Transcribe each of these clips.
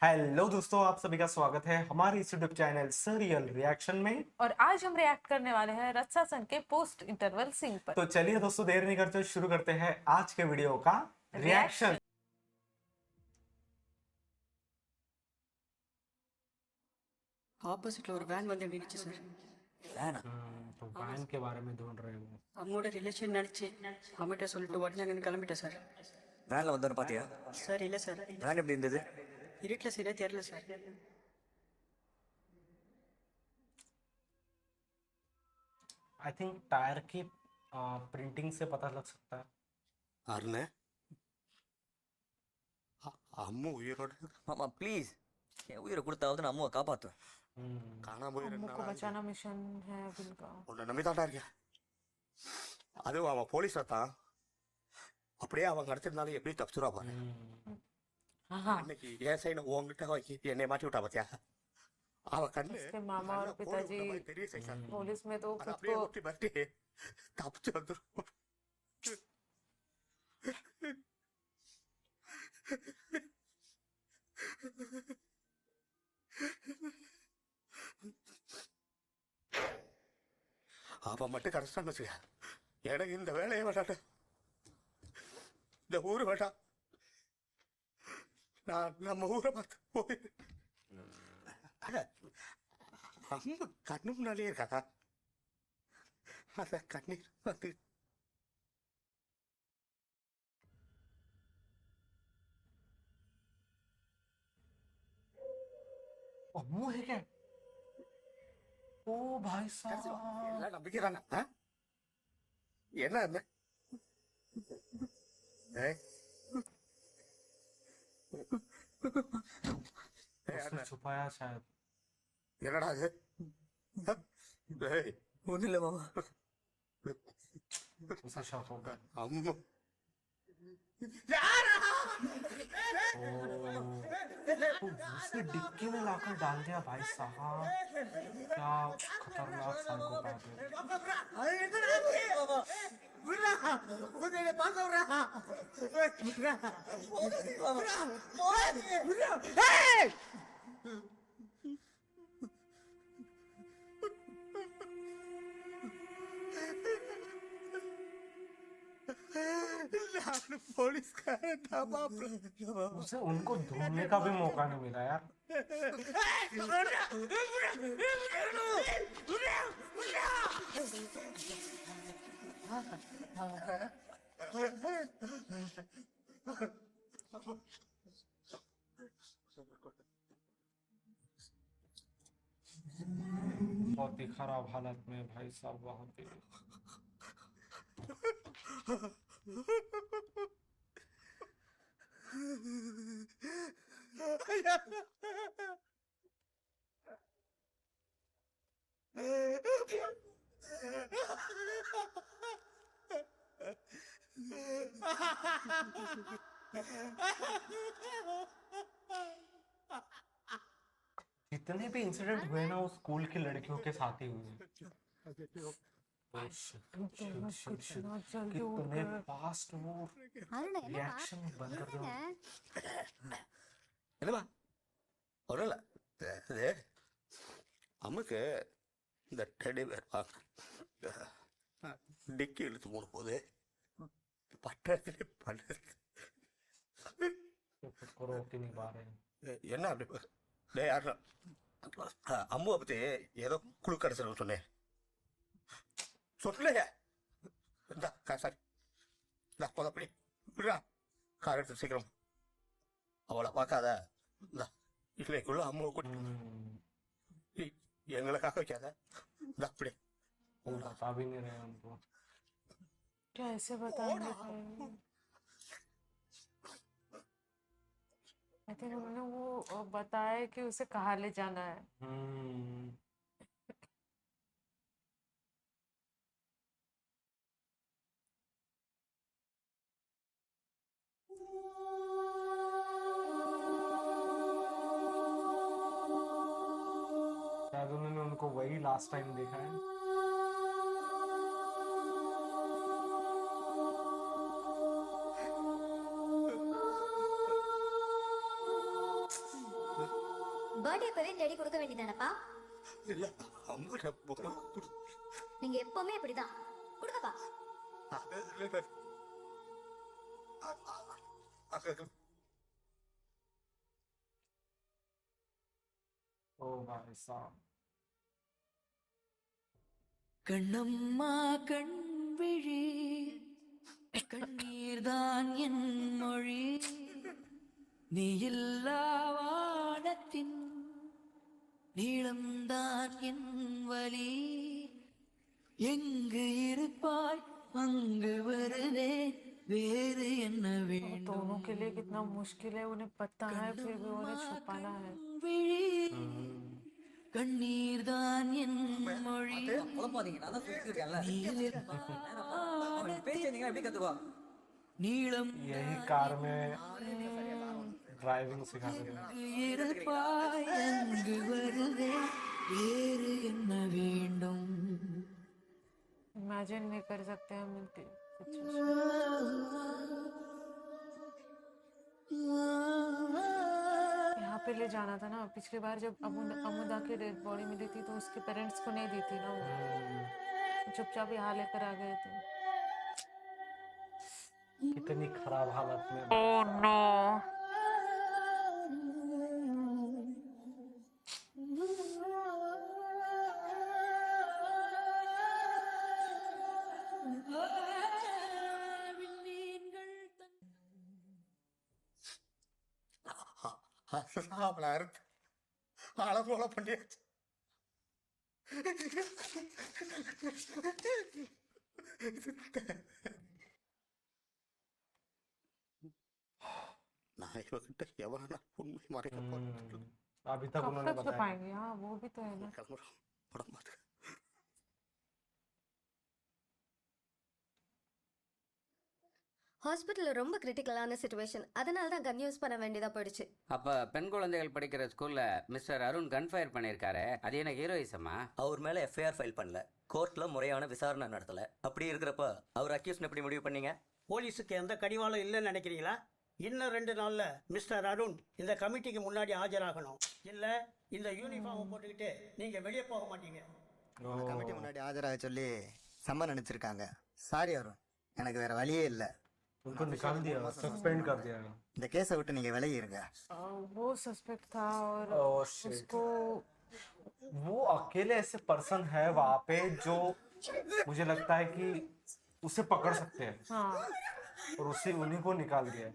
Hello दोस्तों, आप सभी का स्वागत है हमारे इस यूट्यूब चैनल सरियल रिएक्शन में। और आज हम रिएक्ट करने वाले हैं रत्सासन के पोस्ट इंटरवल सीन पर। तो चलिए दोस्तों, देर नहीं करते शुरू करते हैं आज के वीडियो का रिएक्शन। ஆப்போசிட்ல ஒரு வேன் வந்து நின்னுச்சு சார். வேணா तो वैन के बारे में ढूंढ रहे हो? அவங்களோட ரிலேஷன் நினச்சி அம்மிட்ட சொல்லிட்டு உடனே அங்கே கிளம்பிட்டேன் சார். வேன்ல வந்தவன பாத்தியா? சார் இல்லை சார், வேன் எப்படி இருந்தது? இருட்டில் சரியா தெரியல சார். आई थिंक टायर की प्रिंटिंग से पता लग सकता है। அருணே அம்மு உயிரோட மாமா ப்ளீஸ், என் உயிரை கொடுத்தாவது நான் அம்மாவை காப்பாற்றுவேன். காணாம போய் अम्मू को बचाना मिशन है अभिल का। உன்னை நம்பி தாண்டா இருக்கேன். அதுவும் அவன் போலீஸ் தான். அப்படியே அவன் கடத்திருந்தாலும் எப்படி தப்பிச்சுடா பாரு. हाँ, இன்னைக்கு என் சைனை உங்ககிட்ட வாங்கி என்னை மாட்டி விட்டா பாத்தியா? அவன் கண்ணு उसके मामा और நல்லா கோடு पिताजी விட்ட மாதிரி பெரிய சைஸா இருக்கு. पुलिस में तो அது खुद அப்படியே को ஊட்டி பரட்டி தப்பிச்சு வந்துடும். அவன் மட்டும் கிடைச்சான்னு வச்சுக்க, எனக்கு இந்த வேலையை வேண்டாட்ட, இந்த ஊரு வேண்டாம். நான் நம்ம ஊரை பார்த்து போய் அம்மா கண்ணு முன்னாலே இருக்கா, அத கண்ணீர் வந்து अम्मू है क्या? ओ भाई साहब, எல்லாம் நம்பிக்கிறாங்க. என்ன என்ன ஏய், उसने छुपाया शायद। என்னடா இது? ஏய், ஒன்றும் இல்லை மாமா. उसे शौक होगा। அம்மா उसने डिक्की में लाकर डाल दिया भाई साहब, क्या खतरनाक साइकोपैथ है। நான் போலீஸ்காரன் தான் மாப்பிள்ள. उसे उनको ढूंढने का भी मौका नहीं मिला यार। बहुत ही खराब हालत में भाई साहब वहां पे। जितने भी इंसिडेंट हुए ना, वो स्कूल की लड़कियों के साथ ही हुए। कितना जल्दी उठ कितने गए। फास्ट वो रिएक्शन बंद कर दो। என்னம்மா ஒன்றும் இல்லை, இது அம்முக்கு இந்த டெடி பேர் வாங்க டிக்கி இழுத்து மூணு போது பட்டத்திலே பண்ணுறது. खुद को रोक ही नहीं पा रहे हैं। என்ன அப்படி டே யாரா அம்முவை பற்றி ஏதோ குழு கடைசியில் சொன்னேன் சொல்லலையே. இந்தா சாரி, இந்தா போதப்படி விடுறா, கார் எடுத்து சீக்கிரம். அவளை பார்க்காத, இந்தா இல்லைக்குள்ள அம்மாவை கூட்டி எங்களுக்காக வைக்காத, இந்தா அப்படி वो बता भी नहीं रहे उनको। कैसे बताएंगे? आई थिंक उन्होंने वो बताया कि उसे कहाँ ले जाना है। शायद उन्होंने उनको वही लास्ट टाइम देखा है। பர்த்டே அப்பவே டேடி கொடுக்க வேண்டியதானப்பா? இல்ல அம்மாட்ட போன நீங்க எப்பவுமே இப்படிதான். கொடுங்கப்பா. ओ भाई साहब கண்ணம்மா கண்விழி கண்ணீர்தான் என் மொழி நீ இல்லா வானத்தின் நீளம்தான் என் வலி எங்கு இருப்பாய் அங்கு வருவே வேறு என்ன வேண்டும் दोनों के लिए कितना मुश्किल है, उन्हें पता है फिर भी उन्हें छुपाना है. விழி கண்ணீர்தான் என் மொழி குழப்பாதீங்க, நான் தான் சொல்லிட்டு நீ இருக்கேன்ல. பேசுறீங்களா எப்படி கத்துவா? நீளம் यही कार में ड्राइविंग सिखाते हैं இருப்பாய் அங்கு வருவே வேறு என்ன வேண்டும் इमेजिन नहीं कर सकते हम इनकी यहाँ पे ले जाना था ना. पिछली बार जब अमुदा की डेड बॉडी मिली थी तो उसके पेरेंट्स को नहीं दी थी ना, वो चुपचाप यहाँ लेकर आ गए थे. कितनी खराब हालत में. Oh no. அவளை அறுத்து அளவோல பண்ணியாச்சு. நான் இவகிட்ட எவ்வளவு உண்மை மறைக்க போறேன். अभी तक कब उन्होंने तक बताया. छुपाएंगे? हाँ वो भी तो है ना. கிளம்புறோம் படம் பார்த்து. ஹாஸ்பிட்டல்ல ரொம்ப கிரிட்டிக்கலான சிச்சுவேஷன். அதனால தான் கன் யூஸ் பண்ண வேண்டியதா போயிடுச்சு. அப்ப பெண் குழந்தைகள் படிக்கிற ஸ்கூல்ல மிஸ்டர் அருண் கன் ஃபயர் பண்ணியிருக்காரு. அது என்ன ஹீரோயிசமா? அவர் மேல எஃப்ஐஆர் ஃபைல் பண்ணல, கோர்ட்ல முறையான விசாரணை நடத்தல. அப்படி இருக்கிறப்ப அவர் அக்யூஸ்ட் எப்படி முடிவு பண்ணீங்க? போலீஸுக்கு எந்த கடிவாளம் இல்லைன்னு நினைக்கிறீங்களா? இன்னும் 2 நாள்ல மிஸ்டர் அருண் இந்த கமிட்டிக்கு முன்னாடி ஆஜராகணும். இல்ல இந்த யூனிஃபார்ம் போட்டுக்கிட்டு நீங்க வெளியே போக மாட்டீங்க. கமிட்டி முன்னாடி ஆஜராக சொல்லி சம்மன் அனுப்பிச்சிருக்காங்க. சாரி அருண், எனக்கு வேற வழியே இல்லை. उनको निकाल दिया, सस्पेंड कर दिया. இந்த கேஸை விட்டு நீங்க விலகி இருங்க. वो सस्पेक्ट था और Oh, shit. उसको वो अकेले ऐसे पर्सन है वहां पे जो मुझे लगता है कि उसे पकड़ सकते हैं, हाँ और उसी उन्हीं को निकाल दिया.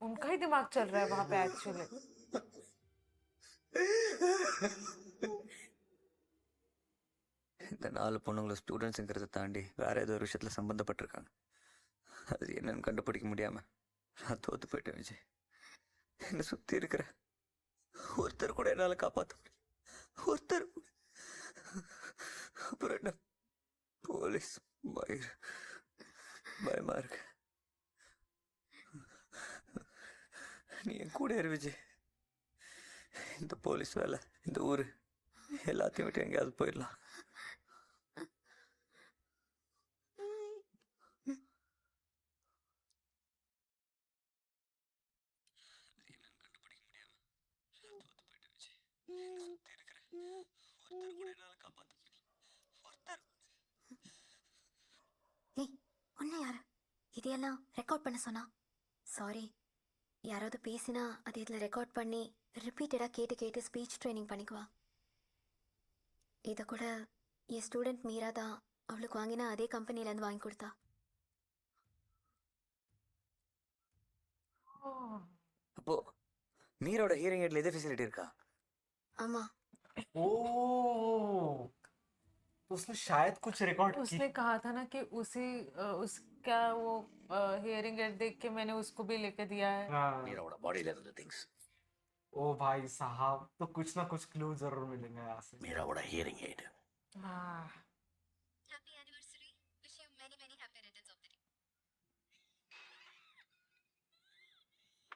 उनका ही दिमाग चल रहा है वहां पे एक्चुअली. இந்த 4 பொண்ணுங்களும் ஸ்டூடெண்ட்ஸுங்கிறத தாண்டி வேற ஏதோ ஒரு விஷயத்துல சம்பந்தப்பட்டிருக்காங்க. அது என்னன்னு கண்டுபிடிக்க முடியாம நான் தோத்து போயிட்டேன் விஜய். என்னை சுத்தி இருக்கிற ஒருத்தர் கூட என்னால காப்பாற்ற முடியும். ஒருத்தர் கூட. அப்புறம் என்ன போலீஸ் பயமா இருக்கு. நீ என் கூட இரு விஜய். இந்த போலீஸ் வேலை, இந்த ஊரு எல்லாத்தையும் விட்டு எங்கேயாவது போயிடலாம். ஏய், ஒண்ணு யாரு இதையெல்லாம் ரெக்கார்ட் பண்ண சொன்னா? சாரி, யாராவது பேசினா அது இதில் ரெக்கார்ட் பண்ணி ரிப்பீட்டடாக கேட்டு ஸ்பீச் ட்ரைனிங் பண்ணிக்குவா. இதை கூட என் ஸ்டூடெண்ட் மீரா தான் அவளுக்கு வாங்கினா அதே கம்பெனிலேருந்து வாங்கி கொடுத்தா. அப்போ மீரோட ஹியரிங் எய்ட்ல இதே ஃபெசிலிட்டி இருக்கா? ஆமாம். ओह, तो उसने शायद कुछ रिकॉर्ड उसने कहा था ना कि उसका वो हियरिंग एड देख के मैंने उसको भी लेके दिया है. हाँ. மீரோட பாடியில இருந்த திங்ஸ். ओ भाई साहब, तो कुछ ना कुछ क्लू जरूर मिलेंगे यहाँ से. மீராவோட ஹியரிங் எய்டு. हाँ. Happy anniversary. Wish you many happy returns of the day.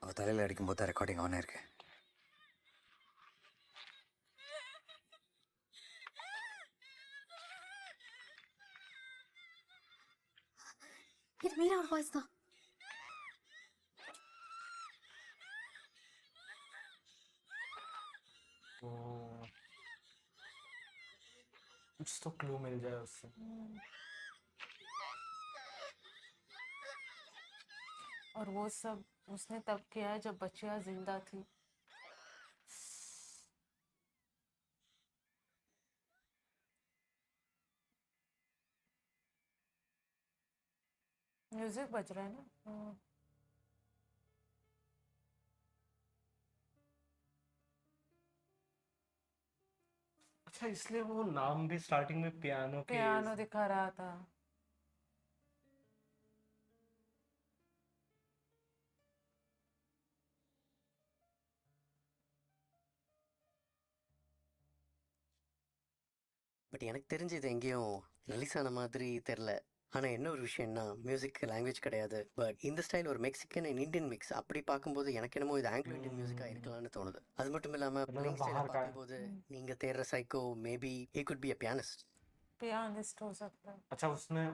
அவ தலையில அடிக்கும் போது ரெக்கார்டிங் ஆன் இருக்கு. இது மீராவோட வாய்ஸ் தான். ओ, कुछ तो क्लू मिल जाए उससे। और वो सब उसने तब किया है जब बच्चियां जिंदा थी। म्यूजिक बज रहा है ना। अच्छा, इसलिए वो नाम भी स्टार्टिंग में पियानो के। पियानो दिखा रहा था। பட் எனக்கு தெரிஞ்சு இது எங்கேயும் ரிலீஸ் ஆன மாதிரி தெரில. ஆனால் என்ன ஒரு விஷயம்னா மியூசிக் லாங்குவேஜ் கிடையாது. பட் இந்த ஸ்டைல் ஒரு மெக்சிகன் அண்ட் இந்தியன் மிக்ஸ். அப்படி பார்க்கும்போது எனக்கு என்னமோ இது ஆங்கிலோ இந்தியன் மியூசிக்காக இருக்கலாம்னு தோணுது. அது மட்டும் இல்லாமல் मतलब பிளேயிங் ஸ்டைலை बाहर का है। பார்க்கும்போது நீங்கள் தேடுற psycho maybe he could be a pianist. Pianist हो सकता है। अच्छा, उसने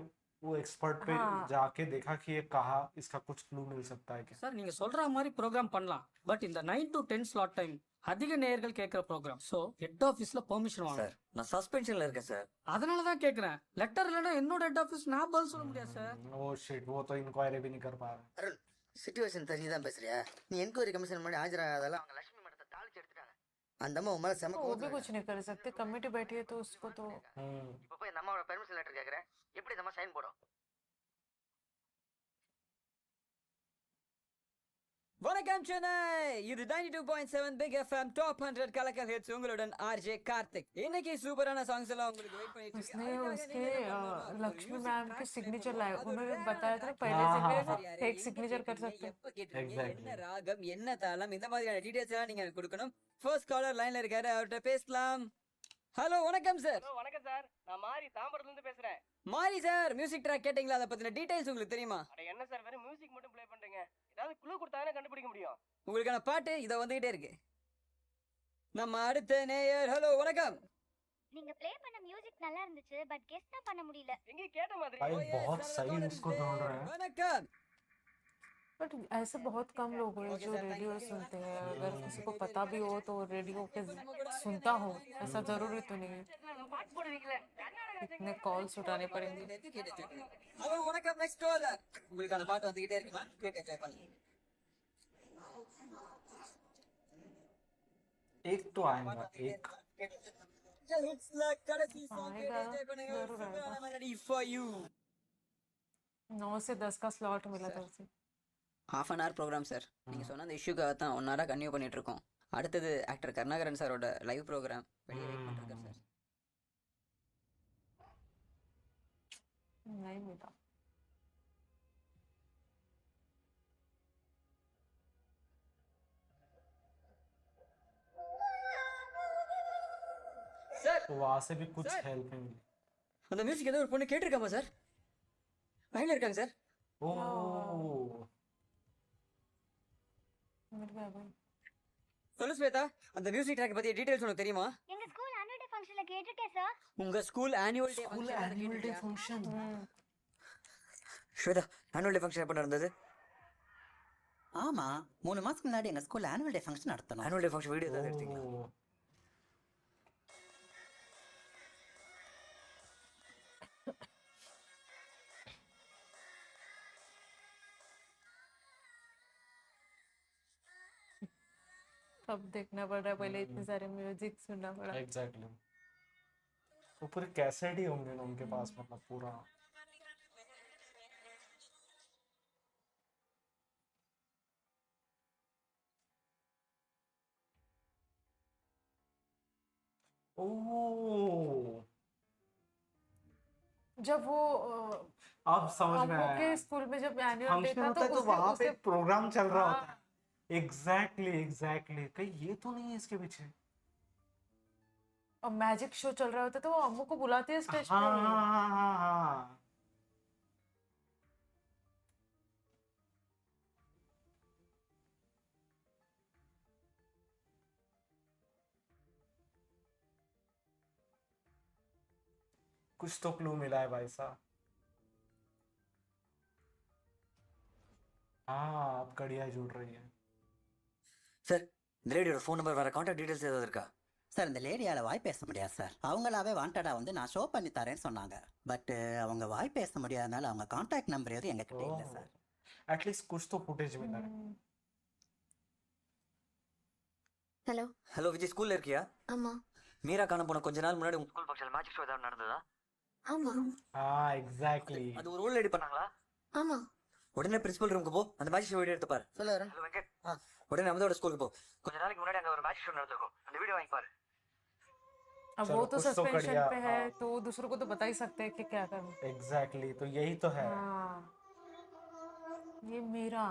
वो एक्सपर्ट पे हाँ। जाके देखा कि ये कहा इसका कुछ क्लू मिल सकता है क्या? சார் நீங்கள் சொல்கிற மாதிரி ப்ரோக்ராம் பண்ணலாம். பட் இந்த 9 to 10 ஸ்லாட் டைம் அதிக நேயர்கள் கேட்குற ப்ரோக்ராம். ஸோ ஹெட் ஆஃபீஸில் பெர்மிஷன் வாங்க. சார் நான் சஸ்பென்ஷன்ல இருக்கேன் சார். அதனால தான் கேட்குறேன். லெட்டர் இல்லைன்னா என்னோட ஹெட் ஆஃபீஸ் நான் பதில் சொல்ல முடியாது சார். ओ शिट, वो तो इंक्वायरी भी नहीं कर पा रहे। அருண், சிச்சுவேஷன் தெரிஞ்சு தான் பேசுறியா? நீ என்கொயரி கமிஷன் முன்னாடி ஆஜராகாதால அவங்க லட்சுமி மடத்தை தாளிச்சு எடுத்துட்டாங்க. அந்த அம்மா உன் மேல செம तो वो भी கோவத்துல कुछ नहीं कर सकते, कमेटी बैठी है तो उसको तो। இப்போ போய் இந்த அம்மாவோட பெர்மிஷன் லெட்டர் கேட்குறேன். எப்படி இந்த அம்மா சைன் போடும்? வணக்கம் சென்னை, இது 92.7 பிக் எஃப்எம் டாப் 100 கலக்கல் ஹிட்ஸ். உங்களுடன் ஆர்ஜே கார்த்திக். இன்னைக்கு சூப்பரான சாங்ஸ் எல்லாம் உங்களுக்கு வெயிட் பண்ணிட்டு उसने उसके लक्ष्मी मैम के सिग्नेचर लाए। उन्होंने बताया था पहले से फेक सिग्नेचर कर सकते हैं। என்ன ராகம், என்ன தாளம், இந்த மாதிரியான டீடைல்ஸ் எல்லாம் நீங்க எனக்கு கொடுக்கணும். ஃபர்ஸ்ட் காலர் லைன்ல இருக்காரு, அவர்கிட்ட பேசலாம். ஹலோ, வணக்கம் சார். வணக்கம் சார், நான் மாரி தாம்பரத்துலேருந்து பேசுகிறேன். மாரி சார், மியூசிக் ட்ராக் கேட்டீங்களா? அதை பத்தின டீடைல்ஸ் உங்களுக்கு தெரியுமா? என்ன சார் வெறும் மியூசிக் மட்டும் ப்ளே பண்ணுறீங்க? ஏதாவது க்ளூ கொடுத்தாங்கன்னா கண்டுபிடிக்க முடியும். உங்களுக்கான பாட்டு இதை வந்துகிட்டே இருக்கு. நம்ம அடுத்த நேயர். ஹலோ, வணக்கம். நீங்க ப்ளே பண்ண மியூசிக் நல்லா இருந்துச்சு, பட் கெஸ் தான் பண்ண முடியல. எங்கே கேட்ட மாதிரி. भाई बहुत सही उसको ढूंढ रहे हैं। வணக்கம். बट ऐसे बहुत कम लोग हैं जो रेडियो सुनते हैं। अगर किसी को पता भी हो तो रेडियो के सुनता हो, ऐसा जरूरी तो नहीं है। इतने कॉल्स उठाने पड़ेंगे। ஹலோ, வணக்கம். Next caller. உங்களுக்கான பாட்டு வந்துகிட்டே இருக்கு. கேட்டு என்ஜாய் பண்ணுங்க. एक तो आएगा, एक। கடைசி song கேட்டு आएगा, enjoy பண்ணுங்க. जरूर आएगा। I'm ready for you. 9 से 10 का स्लॉट मिला था उसे। Half an hour program sir. நீங்கள் சொன்ன அந்த இஷ்யூக்காக தான் 1 ஹவராக கன்டினியூ பண்ணிட்டு இருக்கோம். அடுத்தது ஆக்டர் கருணாகரன் சாரோட லைவ் ப்ரோக்ராம் வெளியே வெயிட் பண்ணிருக்கேன் சார். नहीं मिला। சார், तो वहां से भी कुछ हेल्प नहीं मिली। அந்த மியூசிக் ஏதோ ஒரு பொண்ணு கேட்டிருக்காமா சார்? லைன்ல இருக்காங்க சார். ओ मिल गया भाई। சொல்லு ஸ்வேதா, அந்த மியூசிக் ட்ராக் பத்தி டீடைல்ஸ் உனக்கு தெரியுமா? எங்க ஸ்கூல் ஆனுவல் டே ஃபங்க்ஷன்ல கேட்டிருக்கேன் சார். உங்க school annual day school annual day function. Shweta, annual day function எப்போ நடந்தது? ஆமாம், 3 மாதத்துக்கு முன்னாடி எங்கள் ஸ்கூலில் ஆனுவல் டே ஃபங்க்ஷன் நடத்தணும். ஆனுவல் டே ஃபங்க்ஷன் வீடியோ ஏதாவது எடுத்தீங்களா? ओ, अब देखना पड़ रहा है, पहले इतने सारे म्यूजिक सुनना पड़ा। एग्जैक्टली। वो पूरे कैसेट ही होंगे ना उनके पास, मतलब पूरा। ओ, जब वो अब समझ में अम्मू आया। के स्कूल में जब एनुअल डे फंक्शन था होता है तो उसने वहां पे उसे प्रोग्राम चल रहा हाँ। होता है। एग्जैक्टली एग्जैक्टली, कहीं ये तो नहीं है इसके पीछे? और मैजिक शो चल रहा होता है तो वो अम्मू को बुलाती है स्टेज हाँ पे। हाँ हाँ हाँ। कुछ तो क्लू मिला है भाई साहब। हाँ, अब कड़िया जुड़ रही है। சார், இந்த ரேடியோட ஃபோன் நம்பர் வேற கான்டாக்ட் டீடைல்ஸ் ஏதாவது இருக்கா? சார் இந்த லேடியால் வாய் பேச முடியாது சார். அவங்களாவே வாண்டடாக வந்து நான் ஷோ பண்ணி தரேன்னு சொன்னாங்க. பட் அவங்க வாய் பேச முடியாதனால அவங்க கான்டாக்ட் நம்பர் எதுவும் எங்ககிட்ட இல்லை சார். एटलीस्ट कुछ तो फुटेज मिला है। ஹலோ. ஹலோ விஜய், ஸ்கூல்ல இருக்கியா? ஆமா. மீரா காண போன கொஞ்ச நாள் முன்னாடி உங்க ஸ்கூல் ஃபங்க்ஷன் மேஜிக் ஷோ ஏதாவது நடந்ததா? ஆமா. हाँ एग्जैक्टली। அது ஒரு ரோல் ரெடி பண்ணாங்களா? ஆமா. உடனே பிரின்சிபல் ரூமுக்கு போ, அந்த மேஜிக் ஷோ வீடியோ எடுத்து பாரு. சொல்ல வரேன். ஹலோ வெங்கட், உடனே அமதோட ஸ்கூலுக்கு போ. கொஞ்ச நாளைக்கு முன்னாடி அங்க ஒரு மேஜிக் ஷோ நடந்திருக்கும், அந்த வீடியோ வாங்கி பாரு. अब चलो, वो तो कुछ तो सस्पेंशन करिया, पे है हाँ। तो दूसरों को तो बता ही सकते हैं कि क्या करना। एग्जैक्टली, तो यही तो है। हाँ ये मेरा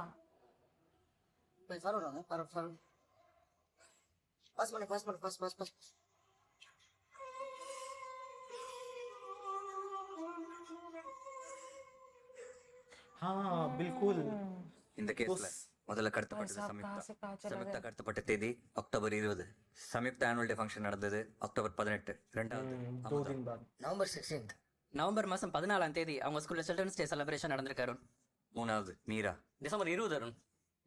ஃபார்வர்ட் வாங்க. ஃபார்வர்ட் பாஸ் பண்ணு. பாஸ். हाँ बिल्कुल। இந்த கேஸ்ல उस முதல்ல கடத்தப்பட்டது भाई साहब कहाँ से कहाँ चला சம்யுக்தா गया। கடத்தப்பட்ட தேதி October 20. Samyuktha annual day function நடந்தது அக்டோபர் 18. ரெண்டாவது 2 दिन बाद। November 16th. நவம்பர் மாதம் 14ஆம் தேதி அவங்க ஸ்கூலில் சில்ட்ரன்ஸ் டே செலிப்ரேஷன் நடந்திருக்கு அருண். மூணாவது Meera. December 20 Arun.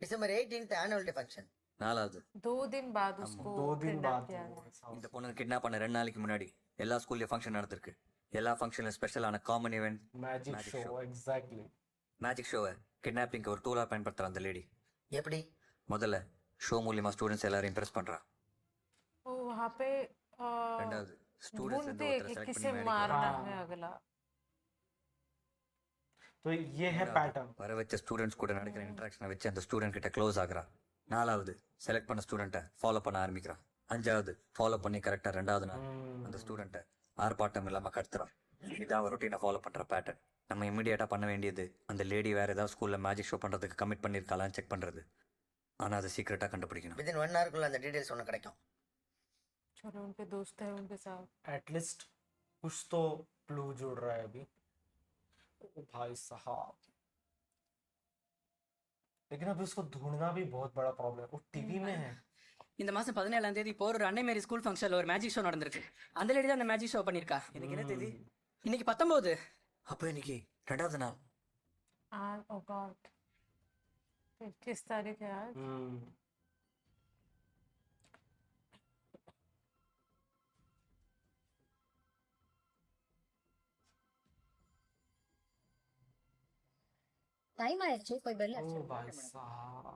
December 18th annual day function. நாலாவது 2 दिन बाद उसको 2 दिन kidnap बाद किया हुआ गया। ऐसा। இந்த பொண்ணு கிட்னாப் பண்ண 2 நாளைக்கு முன்னாடி எல்லா ஸ்கூல்லயும் ஃபங்க்ஷன் நடந்திருக்கு. எல்லா ஃபங்க்ஷன்ல ஸ்பெஷலான common event magic Magic show show। Exactly. Magic ஷோவை கிட்னாப்பிங்க்கு ஒரு டூலா பயன்படுத்துற அந்த லேடி. எப்படி? முதல்ல ஷோ மூலியமா ஸ்டூடெண்ட்ஸ் எல்லாரும் இம்ப்ரெஸ் பண்றா. वो वहाँ पे ரெண்டாவது ஸ்டூடெண்ட்ஸ் ढूंढते இருந்து हैं ஒருத்தரை कि செலக்ட் किसे பண்ணி மேடைக்கு मारना हाँ। है अगला। तो ये है पैटर्न। வர வச்ச ஸ்டூடெண்ட்ஸ் கூட நடக்கிற இன்டராக்ஷனை வச்சு அந்த ஸ்டூடெண்ட் கிட்ட க்ளோஸ் ஆகுறா. நாலாவது செலக்ட் பண்ண ஸ்டூடெண்ட்டை ஃபாலோ பண்ண ஆரம்பிக்கிறா. அஞ்சாவது ஃபாலோ பண்ணி கரெக்டா 2வது நாள் அந்த ஸ்டூடெண்ட்டை ஆர்ப்பாட்டம் இல்லாம கடத்துறான். இதான் ஒரு ரொட்டீனை ஃபாலோ பண்ற பேட்டர்ன். நம்ம இமிடியேட்டா பண்ண வேண்டியது அந்த லேடி வேற ஏதாவது ஸ்கூல்ல மேஜிக் ஷோ பண்றதுக்கு கமிட் பண்ணிருக்காளான்னு செக் பண்றது. ஆனா அதை சீக்கிரட்டா கண்டுபிடிக்கணும். வித்தின் 1 ஹவர்க்குள்ள அந்த டீடைல்ஸ் ஒன்று கிடைக்கும். चलो उनके दोस्त है उनके साथ। एटलीस्ट कुछ तो क्लू जुड़ रहा है अभी। ओ भाई साहब, लेकिन अभी उसको ढूंढना भी बहुत बड़ा प्रॉब्लम है। वो टीवी में है। இந்த மாதம் 17ஆம் தேதி இப்போ ஒரு அன்னை மேரி ஸ்கூல் ஃபங்க்ஷனில் ஒரு மேஜிக் ஷோ நடந்திருக்கு. அந்த லேடி தான் அந்த மேஜிக் ஷோ பண்ணியிருக்கா. எனக்கு என்ன தேதி? இன்னைக்கு 19. அப்போ இன்னைக்கு 2வது நாள். आज ओ गॉड 21 तारीख है आज। டைம் ஆயிடுச்சு போய் பெல் ओ भाई साहब,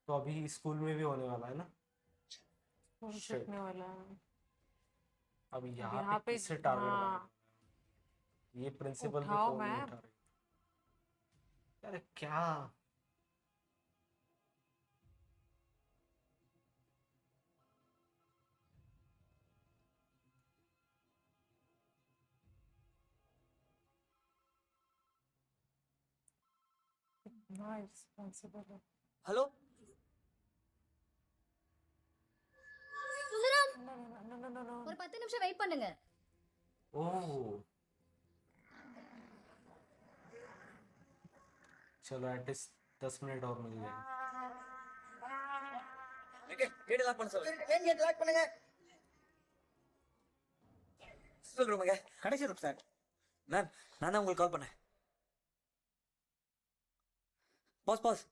तो अभी स्कूल में भी होने वाला है ना। School Shit। छूटने वाला है। अब अब यहाँ यहाँ पे पे किससे टारगेट हाँ बनाना? ये प्रिंसिपल भी उठाओ फोन नहीं मैं। उठा रही। अरे क्या? इतना irresponsible है। Hello No, no, no, no, no, no। ஒரு 10 நிமிஷம் வெயிட் பண்ணுங்க. ओह चलो एटलीस्ट 10 मिनट और मिल जाएंगे। கேட் லாக் பண்ண சொல்லு. மெயின் கேட் லாக் பண்ணுங்க. பிரின்சிபல் ரூமுங்க. கடைசி ரூம் சார். மேம், நான் தான் உங்களுக்கு கால் பண்ணேன். பாஸ்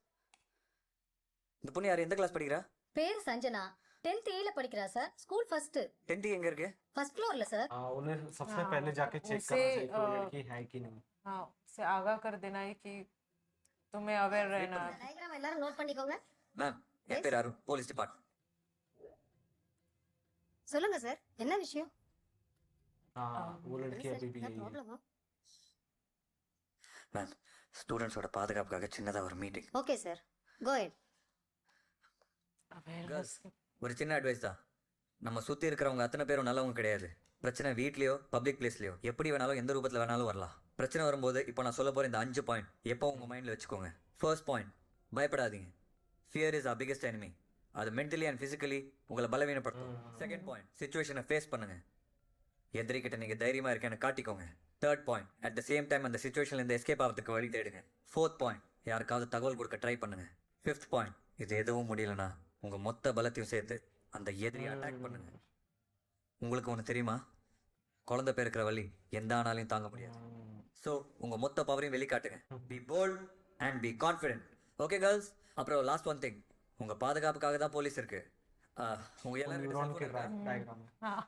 இந்த பொண்ணு யார்? எந்த கிளாஸ் படிக்கிறா? பேர் சஞ்சனா. 10th A ல படிக்கிறா சார். School first. 10th எங்க இருக்கு? ஃபர்ஸ்ட் ஃப்ளோர்ல சார். हाँ, उन्हें सबसे हाँ, पहले जाके चेक उसे, करना चाहिए कि वो लड़की है कि नहीं। हाँ उसे आगाह कर देना है कि तुम्हें अवेयर रहना है। டயக்ராம் எல்லாரும் நோட் பண்ணிக்கோங்க. மேம், என் பேர் அருண், போலீஸ் டிபார்ட்மெண்ட். சொல்லுங்க சார். என்ன விஷயம்? हाँ, वो लड़की अभी भी यही है। ப்ராப்ளமா? மேம், ஸ்டூடெண்ட்ஸோட பாதுகாப்புக்காக சின்னதாக ஒரு meeting. Okay sir. Go ahead. Awareness ஒரு சின்ன அட்வைஸ் தான். நம்ம சுற்றி இருக்கிறவங்க அத்தனை பேரும் நல்லவங்க கிடையாது. பிரச்சனை வீட்லேயோ பப்ளிக் பிளேஸ்லையோ எப்படி வேணாலும் எந்த ரூபத்தில் வேணாலும் வரலாம். பிரச்சனை வரும்போது இப்போ நான் சொல்ல போகிற இந்த 5 பாயிண்ட் எப்போ உங்கள் மைண்டில் வச்சுக்கோங்க. ஃபர்ஸ்ட் பாயிண்ட், பயப்படாதீங்க. Fear is our biggest enemy. அது மென்டலி அண்ட் ஃபிசிக்கலி உங்களை பலவீனப்படுத்தும். செகண்ட் பாயிண்ட், சுச்சுவேஷனை ஃபேஸ் பண்ணுங்க. எதிரிக்கிட்ட நீங்கள் தைரியமாக இருக்கேன்னு காட்டிக்கோங்க. Third point, at the same time அந்த சுச்சுவேஷன்லேருந்து எஸ்கேப் ஆகிறதுக்கு வழி தேடுங்க. ஃபோர்த் பாயிண்ட், யாருக்காவது தகவல் கொடுக்க ட்ரை பண்ணுங்க. ஃபிஃப்த் பாயிண்ட், இது எதுவும் முடியலனா உங்கள் மொத்த பலத்தையும் சேர்த்து அந்த எதிரியை அட்டாக் பண்ணுங்க. உங்களுக்கு ஒன்று தெரியுமா? குழந்தை பேருக்கிற வழி எந்த ஆனாலையும் தாங்க முடியாது. ஸோ உங்கள் மொத்த பவரையும் வெளிக்காட்டுங்க. Be bold and be confident. Okay girls, அப்புறம் லாஸ்ட் ஒன் திங், உங்கள் பாதுகாப்புக்காக தான் போலீஸ் இருக்கு. உங்கள் எல்லாரும் न्यूरॉन के இருக்கா डायग्राम में हाँ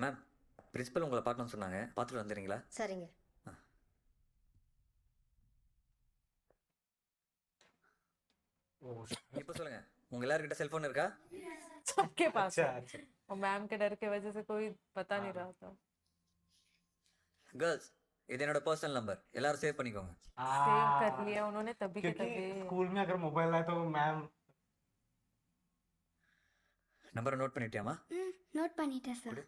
மேம் பிரின்சிபல் உங்களை பார்க்கணும்னு சொன்னாங்க, பார்த்துட்டு வந்துடுறீங்களா? சரிங்க. ओ இப்போ சொல்லுங்கள், உங்கள் எல்லாருக்கிட்ட செல்ஃபோன் இருக்கா? सबके पास अच्छा है। अच्छा और मैम के डर की वजह से कोई पता नहीं रहा था। கேர்ள்ஸ், இது என்னோட பர்சனல் நம்பர், எல்லாரும் சேவ் பண்ணிக்கோங்க. सेव कर लिया उन्होंने तभी के क्योंकि तभी। स्कूल में अगर मोबाइल है तो मैम நம்பரை நோட் பண்ணிட்டியாமா? நோட் பண்ணிட்டேன் சார்.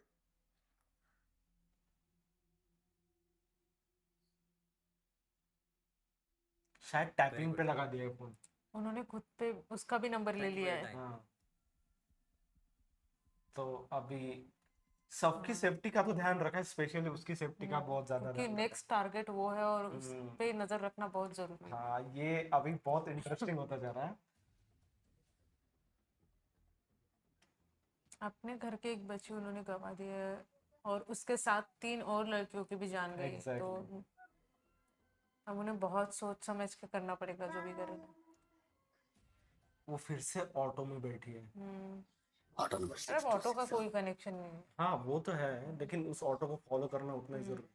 शायद टैपिंग पे लगा दिया है फोन। उन्होंने खुद पे उसका भी नंबर ले लिया है। हाँ तो अभी सबकी सेफ्टी का तो ध्यान रखा है, स्पेशली उसकी सेफ्टी का बहुत ज्यादा क्योंकि ध्यान रखा नेक्स्ट टारगेट वो है और उस हम्म। पे नजर रखना बहुत जरूरी है। है। हाँ ये अभी बहुत इंटरेस्टिंग होता जा रहा है। अपने घर के एक बच्ची उन्होंने गंवा दी है और उसके साथ 3 और लड़कियों की भी जान गई। तो Exactly. अब उन्हें बहुत सोच समझ के करना पड़ेगा जो भी करें। वो फिर से ऑटो में बैठी है। ऑटो नंबर अरे अब ऑटो का कोई कनेक्शन नहीं है। हाँ वो तो है, लेकिन उस ऑटो को फॉलो करना उतना ही जरूरी।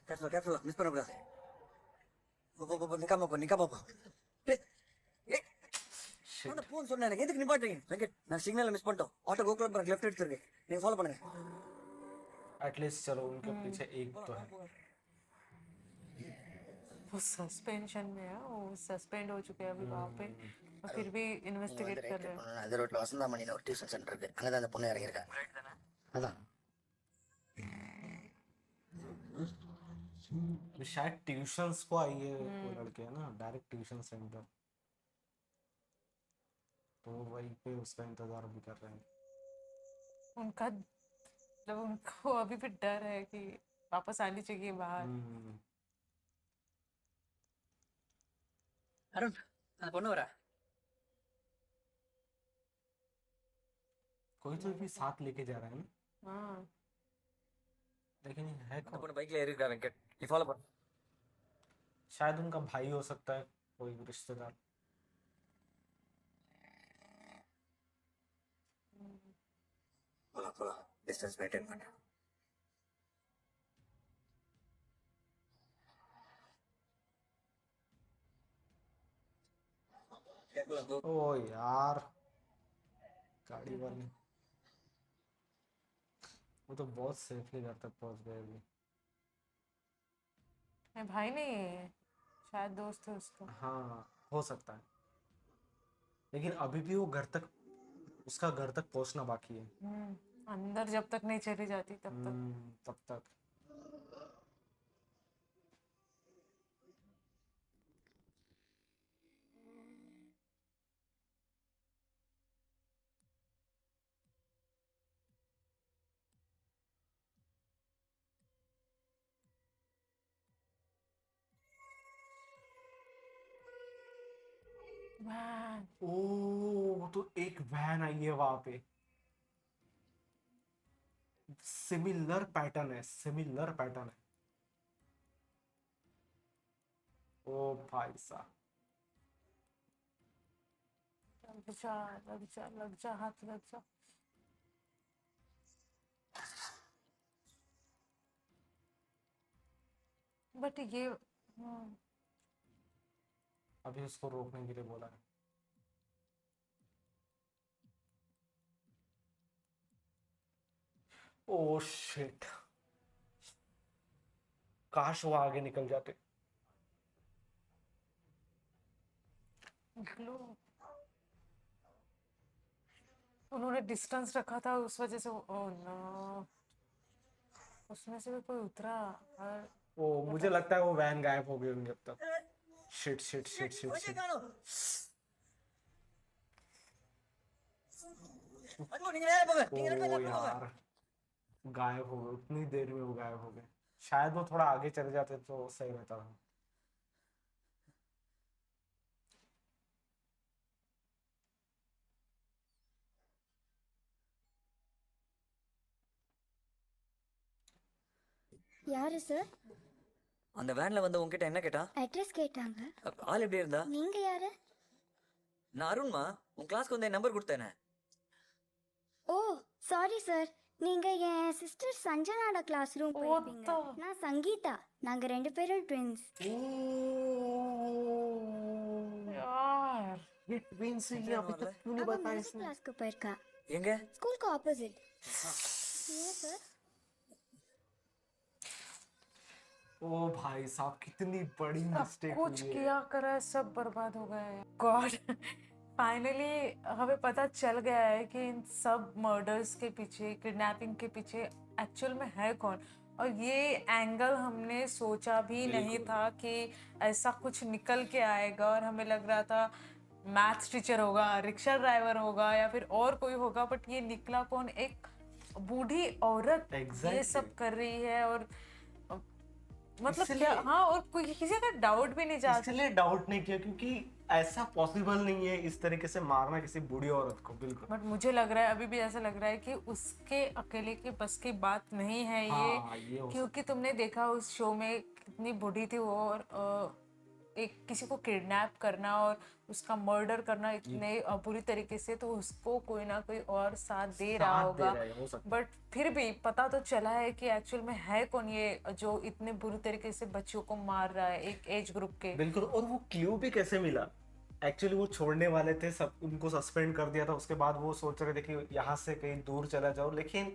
கேர்ஃபுல்லாக மிஸ் பண்ணக்கூடாது. நிக்காம போ. போன்னு சொன்னேன், எனக்கு எதுக்கு நிப்பாட்டுறீங்க? வெங்கட், நான் சிக்னலை மிஸ் பண்ணிட்டோம். ஆட்டோ கோகுலம் பார்க் லெஃப்ட் எடுத்துருக்கு, நீங்கள் ஃபாலோ பண்ணுங்க. एटलीस्ट चलो उनके पीछे एक तो है। वो सस्पेंशन में है, वो सस्पेंड हो चुके हैं अभी वहाँ पे और फिर भी इन्वेस्टिगेट कर रहे हैं। அது ரோட்டில் வசந்தாமணின்னு ஒரு டியூஷன் சென்டர் இருக்கு, அங்கே தான் அந்த பொண்ணு இறங்கியிருக்கா. அதான் शायद ट्यूशंस को आई है वो लड़के, है ना, डायरेक्ट ट्यूशन सेंटर, तो वहीं पे उसका इंतजार भी कर रहे हैं। उनका मतलब उनको अभी भी डर है कि वापस आनी चाहिए बाहर। அருண், அந்த பொண்ணு வரா. कोई तो भी साथ लेके जा रहा है ना, हाँ लेकिन ये है அந்த कौन? பொண்ணு பைக்கில் ஏறிருக்கா வெங்கட், நீ ஃபாலோ பண்ணு. शायद उनका भाई हो सकता है, कोई रिश्तेदार। போகலாம் டிஸ்டன்ஸ் மெயின்டைன் பண்ணுறேன். ओ यार गाड़ी वाले, वो तो बहुत सेफली घर तक पहुंच गए अभी। नहीं भाई नहीं है, शायद दोस्त है उसका। हाँ हो सकता है, लेकिन अभी भी वो घर तक, उसका घर तक पहुंचना बाकी है। अंदर जब तक नहीं चली जाती तब तक। तब तक वैन ओ तो एक वैन आई है वहां पे, सिमिलर पैटर्न है, सिमिलर पैटर्न है। ओ भाई साहब, लग जा लग जा लग जा, हाथ लग जा। बट ये अभी उसको रोकने के लिए बोला है। ओ शिट, काश वो आगे निकल जाते। ग्लो उन्होंने डिस्टेंस रखा था उस वजह से। ओ नो, उसमें से भी कोई उतरा और ओ मुझे लगता है वो वैन गायब हो गई होंगे अब तक। Shit shit shit shit shit. ओ यार गायब हो गए, उतनी देर में वो गायब हो गए। शायद वो थोड़ा आगे चले जाते तो सही रहता था। யாரு சார்? அந்த வேன்ல வந்து உங்ககிட்ட என்ன கேட்டா? அட்ரஸ் கேட்டாங்க. ஆள் எப்படி இருந்தா? நீங்க யாரு? நான் அருண்மா, உன் கிளாஸ்க்கு வந்து என் நம்பர் கொடுத்தேனே. ஓ சாரி சார், நீங்க என் சிஸ்டர் சஞ்சனாவோட கிளாஸ் ரூம் போயிருப்பீங்க. நான் சங்கீதா, நாங்க 2 பேரும் ட்வின்ஸ். यार ये ट्विंस ये अभी तक क्यों नहीं बताया म्यूजिक इसने? क्लास को போயிருக்கா. எங்க? स्कूल का ऑपोजिट. ये सर ओ भाई साहब कितनी बड़ी सब मिस्टेक कुछ हुई है। किया करा है, सब बर्बाद हो गया है। गॉड फाइनली हमें पता चल गया है कि इन सब मर्डर्स के पीछे, किडनैपिंग के पीछे एक्चुअल में है कौन। और ये एंगल हमने सोचा भी नहीं था कि ऐसा कुछ निकल के आएगा। और हमें लग रहा था मैथ्स टीचर होगा, रिक्शा ड्राइवर होगा या फिर और कोई होगा, बट ये निकला कौन, एक बूढ़ी औरत ये Exactly. सब कर रही है। और मतलब इसलिए- क्या, हाँ, और कोई किसी का डाउट भी नहीं जा सकता। इसलिए डाउट नहीं किया क्योंकि ऐसा पॉसिबल नहीं है इस तरीके से मारना किसी बूढ़ी औरत को। बिल्कुल बट मुझे लग रहा है, अभी भी ऐसा लग रहा है कि उसके अकेले की बस की बात नहीं है हाँ, ये, ये हो क्योंकि तुमने देखा उस शो में कितनी बूढ़ी थी वो, और एक किसी को किडनैप करना और उसका मर्डर करना इतने बुरी तरीके से, तो उसको कोई ना कोई और साथ दे रहा साथ दे होगा। रहा है, हो सकता है। बट फिर भी पता तो चला है कि एक्चुअल में है कौन ये जो इतने बुरी तरीके से बच्चों को मार रहा है, एक एज ग्रुप के। बिल्कुल। और वो क्लू भी कैसे मिला? एक्चुअली वो छोड़ने वाले थे, सब उनको सस्पेंड कर दिया था। उसके बाद वो सोच रहे थे कि यहाँ से कहीं दूर चला जाओ, लेकिन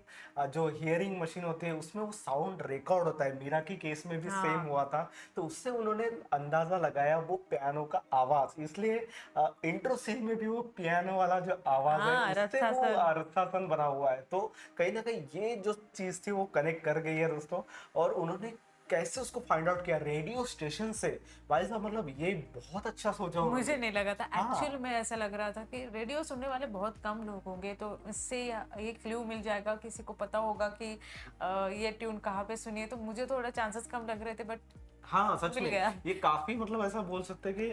जो हियरिंग मशीन होती है उसमें वो साउंड रिकॉर्ड होता है। मीरा की केस में भी हाँ। सेम हुआ था, तो उससे उन्होंने अंदाजा लगाया वो पियानो का आवाज। इसलिए इंट्रो सीन में भी वो पियानो वाला जो आवाज हाँ, है उससे वो रत्सासन। रत्सासन बना हुआ है। तो कहीं ना कहीं ये जो चीज थी वो कनेक्ट कर गई है दोस्तों। और उन्होंने कैसे उसको फाइंड आउट किया रेडियो स्टेशन से, भाई साहब मतलब ये बहुत अच्छा सोचा उन्होंने। मुझे नहीं लगा था, हाँ। एक्चुअल में ऐसा लग रहा था कि रेडियो सुनने वाले बहुत कम लोग होंगे, तो इससे ये क्लू मिल जाएगा, किसी को पता होगा कि ये ट्यून कहाँ पे सुनी है। तो मुझे थोड़ा चांसेस कम लग रहे थे, बट हाँ सच मिल में गया। ये काफी मतलब ऐसा बोल सकते हैं कि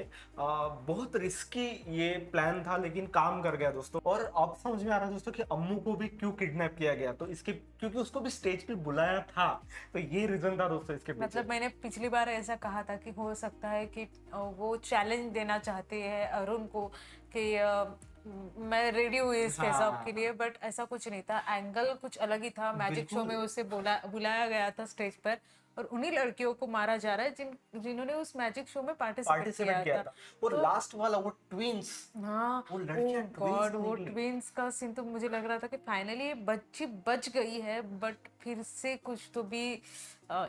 बहुत रिस्की ये प्लान था, लेकिन काम कर गया दोस्तों। और अब समझ में आ रहा है दोस्तों कि अम्मू को भी क्यों किडनैप किया गया। तो इसके क्योंकि उसको भी स्टेज पे बुलाया था, तो ये रीजन था दोस्तों इसके पीछे। मतलब मैंने पिछली बार ऐसा कहा था कि हो सकता है कि वो चैलेंज देना चाहते हैं अरुण को कि मैं रेडी हुई इस फेस ऑफ हाँ। के लिए, बट ऐसा कुछ नहीं था। एंगल कुछ अलग ही था। मैजिक शो में उसे बुलाया गया था स्टेज पर, और उन्हीं लड़कियों को मारा जा रहा है जिन्होंने उस मैजिक शो में पार्टिसिपेट किया था। और लास्ट वाला वो ट्विंस, हाँ, वो लड़कियां गॉड, twins वो निकली। ट्विंस का सीन तो मुझे लग रहा था कि फाइनली ये बच्ची बच गई है, बट फिर से कुछ तो भी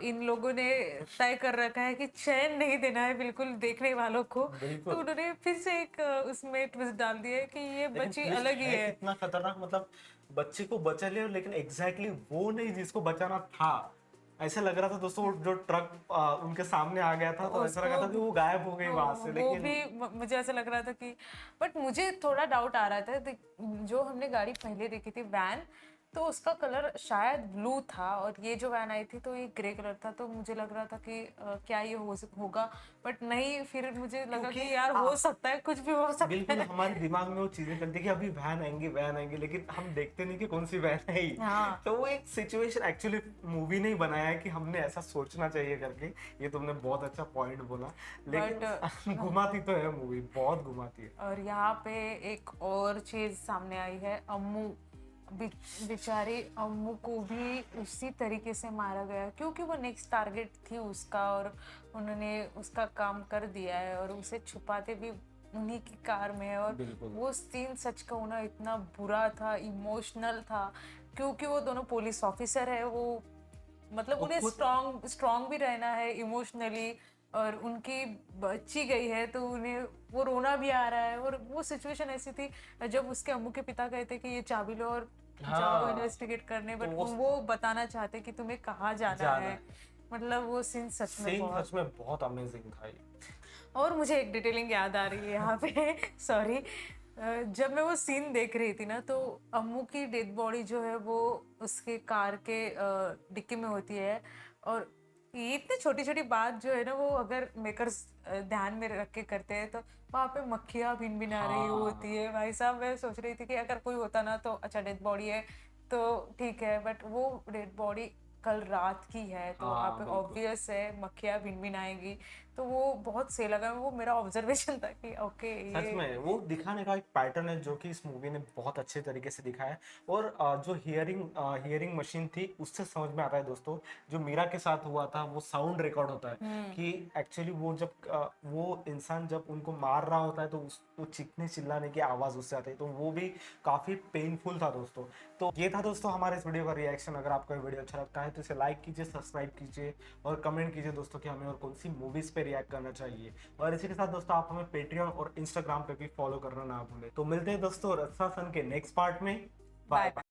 इन लोगों ने तय कर रखा है कि चैन नहीं देना है बिल्कुल देखने वालों को। बिल्कुल। तो उन्होंने फिर से एक उसमें ट्विस्ट डाल दिया है कि ये लेकिन बच्ची twist अलग ही है। कितना खतरनाक, मतलब बच्चे को बचा लिया, लेकिन एग्जैक्टली वो नहीं जिसको बचाना था। ऐसा लग रहा था दोस्तों, जो ट्रक उनके सामने आ गया था, तो ऐसा लगा था कि वो गायब हो गई वहां से। वो लेकिन भी मुझे ऐसा लग रहा था कि, बट मुझे थोड़ा डाउट आ रहा था। जो हमने गाड़ी पहले देखी थी वैन, तो उसका कलर शायद ब्लू था, और ये जो वैन आई थी तो ये ग्रे कलर था। तो मुझे लग रहा था कि क्या ये होगा, बट नहीं। फिर मुझे लगा कि क्योंकि यार हो सकता है, कुछ भी हो सकता बिल्कुल है। हमारे दिमाग में वो चीजें चलती कि अभी वैन आएंगी, लेकिन हम देखते नहीं कि कौन सी वैन है ही। हाँ। तो वो एक सिचुएशन, एक्चुअली मूवी नहीं बनाया है कि हमने ऐसा सोचना चाहिए करके। ये तुमने बहुत अच्छा पॉइंट बोला, लेकिन घुमाती तो है मूवी, बहुत घुमाती है। और यहाँ पे एक और चीज सामने आई है, अम्मू बेचारी अम्मू को भी उसी तरीके से मारा गया, क्योंकि वो नेक्स्ट टारगेट थी उसका, और उन्होंने उसका काम कर दिया है। और उसे छुपाते भी उन्हीं की कार में है। और वो सीन सच कहूँ ना, इतना बुरा था, इमोशनल था, क्योंकि वो दोनों पुलिस ऑफिसर है। वो मतलब उन्हें स्ट्रॉन्ग भी रहना है इमोशनली, और उनकी बच्ची गई है तो उन्हें वो रोना भी आ रहा है। और वो सिचुएशन ऐसी थी जब उसके अम्मू के पिता कहते कि ये चाबी लो और जाओ इन्वेस्टिगेट करने, बट वो बताना चाहते कि तुम्हें कहाँ जाना है। मतलब वो सीन सच में बहुत अमेजिंग था ये। और मुझे एक डिटेलिंग याद आ रही है यहाँ पे सॉरी, जब मैं वो सीन देख रही थी ना, तो अम्मू की डेड बॉडी जो है वो उसके कार के डिक्की में होती है। और ये इतनी छोटी छोटी बात जो है ना, वो अगर मेकर्स ध्यान में रख के करते हैं, तो वहाँ पे मक्खियाँ भिन आ रही होती है। भाई साहब, मैं सोच रही थी कि अगर कोई होता ना तो अच्छा डेड बॉडी है तो ठीक है, बट वो डेड बॉडी कल रात की है, तो हाँ, वहाँ पे बिल्कुल। ऑब्वियस है मक्खियाँ भिन आएगी। तो वो बहुत सही लगा, वो मेरा ऑब्जर्वेशन था कि ओके सच ये में वो दिखाने का एक पैटर्न है जो कि इस मूवी ने बहुत अच्छे तरीके से दिखाया है। और जो हियरिंग मशीन थी उससे समझ में आता है दोस्तों, जो मीरा के साथ हुआ था वो साउंड रिकॉर्ड होता है कि एक्चुअली वो जब वो इंसान जब उनको मार रहा होता है तो वो चीखने चिल्लाने की आवाज़ उससे आती है, तो वो भी काफ़ी पेनफुल था दोस्तों। तो ये था दोस्तों हमारे इस वीडियो का रिएक्शन। अगर आपको ये वीडियो अच्छा लगता है तो इसे लाइक कीजिए, सब्सक्राइब कीजिए और कमेंट कीजिए दोस्तों कि हमें और कौन सी मूवीज़ पे रिएक्ट करना चाहिए। और इसी के साथ दोस्तों आप हमें पेट्रियन और इंस्टाग्राम पे भी फॉलो करना ना भूलें। तो मिलते हैं दोस्तों रक्षा सन के नेक्स्ट पार्ट में। Bye bye. बाय।